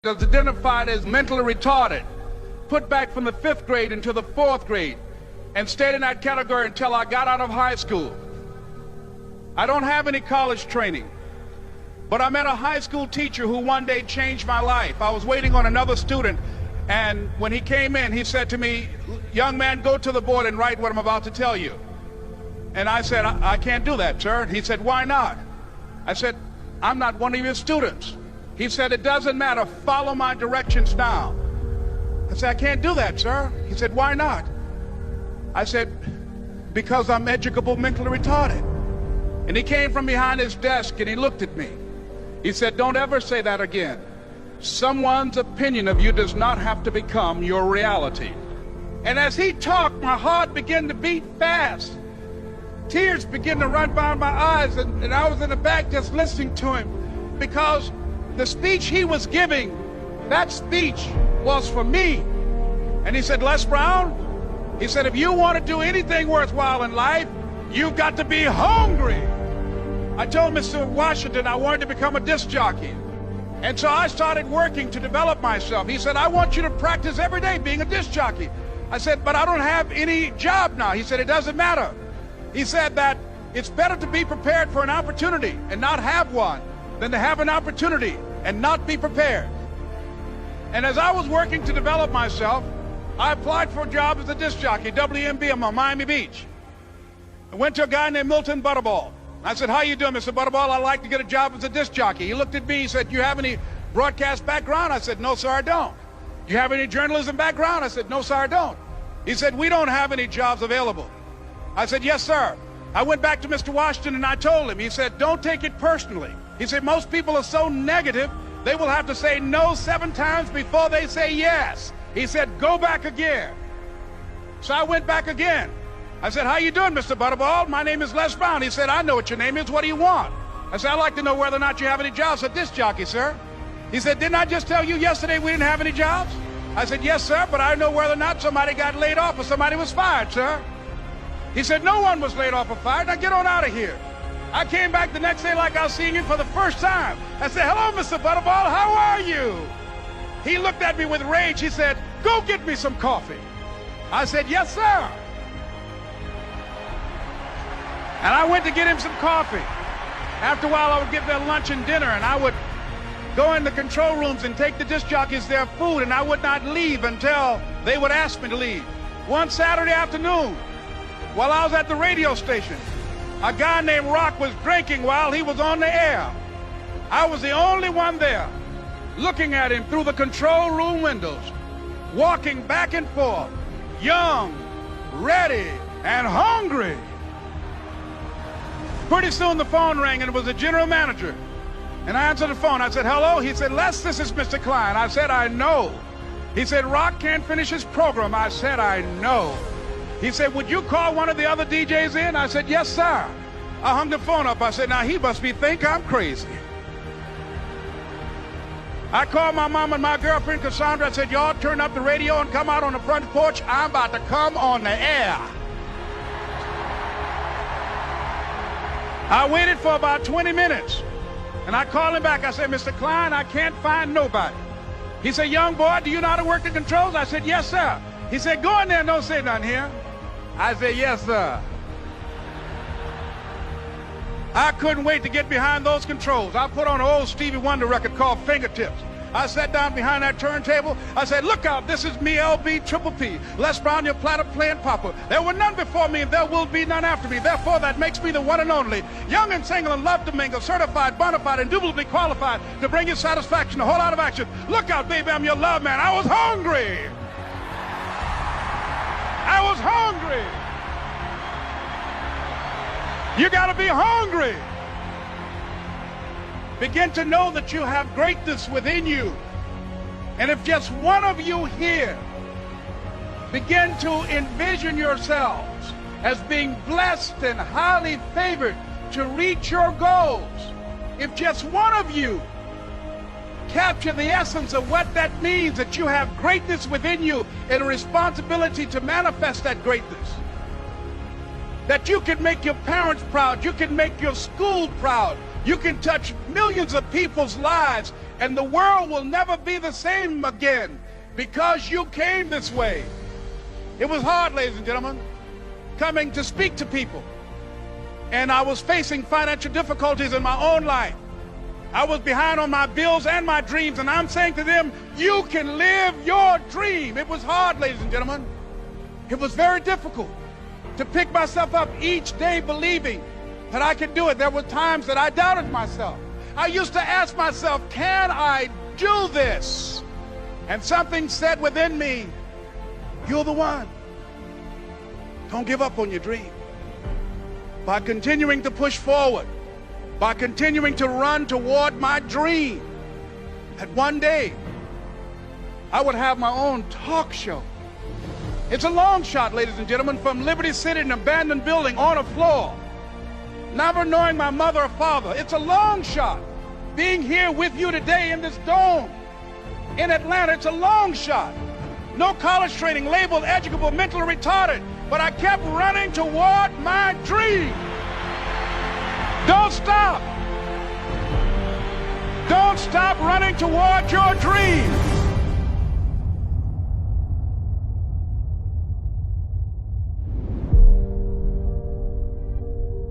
is identified as mentally retarded, put back from the 5th grade into the 4th grade, and stayed in that category until I got out of high school. I don't have any college training, but I met a high school teacher who one day changed my life. I was waiting on another student, and when he came in, he said to me, "Young man, go to the board and write what I'm about to tell you." And I said, I can't do that, sir. He said, "Why not?" I said, "I'm not one of your students." He said, "It doesn't matter. Follow my directions now." I said, "I can't do that, sir." He said, "Why not?" I said, "Because I'm educable mentally retarded." And he came from behind his desk and he looked at me. He said, "Don't ever say that again. Someone's opinion of you does not have to become your reality." And as he talked, my heart began to beat fast. Tears began to run down my eyes, and I was in the back just listening to him, because the speech he was giving, that speech was for me. And he said, "Les Brown," he said, "if you want to do anything worthwhile in life, you've got to be hungry." I told Mr. Washington I wanted to become a disc jockey. And so I started working to develop myself. He said, "I want you to practice every day being a disc jockey." I said, "But I don't have any job now." He said, "It doesn't matter." He said that it's better to be prepared for an opportunity and not have one than to have an opportunity and not be prepared. And as I was working to develop myself, I applied for a job as a disc jockey, WMBM on Miami Beach. I went to a guy named Milton Butterball. I said, "How you doing, Mr. Butterball? I'd like to get a job as a disc jockey." He looked at me, he said, "You have any broadcast background?" I said, "No, sir, I don't." "Do you have any journalism background?" I said, "No, sir, I don't." He said, "We don't have any jobs available." I said, "Yes, sir." I went back to Mr. Washington and I told him. He said, "Don't take it personally." He said, "Most people are so negative, they will have to say no 7 times before they say yes." He said, "Go back again." So I went back again. I said, "How you doing, Mr. Butterball? My name is Les Brown." He said, "I know what your name is. What do you want?" I said, "I'd like to know whether or not you have any jobs at disc jockey, sir." He said, "Didn't I just tell you yesterday we didn't have any jobs?" I said, "Yes, sir, but I know whether or not somebody got laid off or somebody was fired, sir." He said, "No one was laid off or fired. Now get on out of here." I came back the next day like I was seeing him for the first time. I said, "Hello, Mr. Butterball, how are you?" He looked at me with rage. He said, "Go get me some coffee." I said, "Yes, sir." And I went to get him some coffee. After a while, I would get their lunch and dinner, and I would go in the control rooms and take the disc jockeys their food, and I would not leave until they would ask me to leave. One Saturday afternoon, while I was at the radio station, a guy named Rock was drinking while he was on the air. I was the only one there, looking at him through the control room windows, walking back and forth, young, ready, and hungry. Pretty soon the phone rang, and it was the general manager. And I answered the phone. I said, "Hello?" He said, "Les, this is Mr. Klein." I said, "I know." He said, "Rock can't finish his program." I said, "I know." He said, "Would you call one of the other DJs in?" I said, "Yes, sir." I hung the phone up. I said, "Now he must think I'm crazy." I called my mom and my girlfriend, Cassandra. I said, "Y'all turn up the radio and come out on the front porch. I'm about to come on the air." I waited for about 20 minutes, and I called him back. I said, "Mr. Klein, I can't find nobody." He said, "Young boy, do you know how to work the controls?" I said, "Yes, sir." He said, "Go in there and don't say nothing here." I said, "Yes, sir." I couldn't wait to get behind those controls. I put on an old Stevie Wonder record called Fingertips. I sat down behind that turntable. I said, "Look out, this is me, LB Triple P, Les Brown, your platter playing papa. There were none before me, and there will be none after me. Therefore, that makes me the one and only. Young and single and love to mingle, certified, bona fide, indubitably qualified to bring you satisfaction, a whole lot of action. Look out, baby, I'm your love man." I was hungry. I was hungry. You got to be hungry. Begin to know that you have greatness within you. And if just one of you here begin to envision yourselves as being blessed and highly favored to reach your goals, if just one of you capture the essence of what that means, that you have greatness within you and a responsibility to manifest that greatness, that you can make your parents proud, you can make your school proud, you can touch millions of people's lives And the world will never be the same again because you came this way. It was hard, ladies and gentlemen, coming to speak to people. And I was facing financial difficulties in my own life. I was behind on my bills and my dreams, and I'm saying to them, you can live your dream. It was hard, ladies and gentlemen. It was very difficult to pick myself up each day believing that I could do it. There were times that I doubted myself. I used to ask myself, can I do this? And something said within me, you're the one. Don't give up on your dream. By continuing to push forward, by continuing to run toward my dream, that one day I would have my own talk show. It's a long shot, ladies and gentlemen, from Liberty City, an abandoned building on a floor, never knowing my mother or father. It's a long shot. Being here with you today in this dome in Atlanta, it's a long shot. No college training, labeled educable, mentally retarded, but I kept running toward my dream. Don't stop. Don't stop running toward your dream.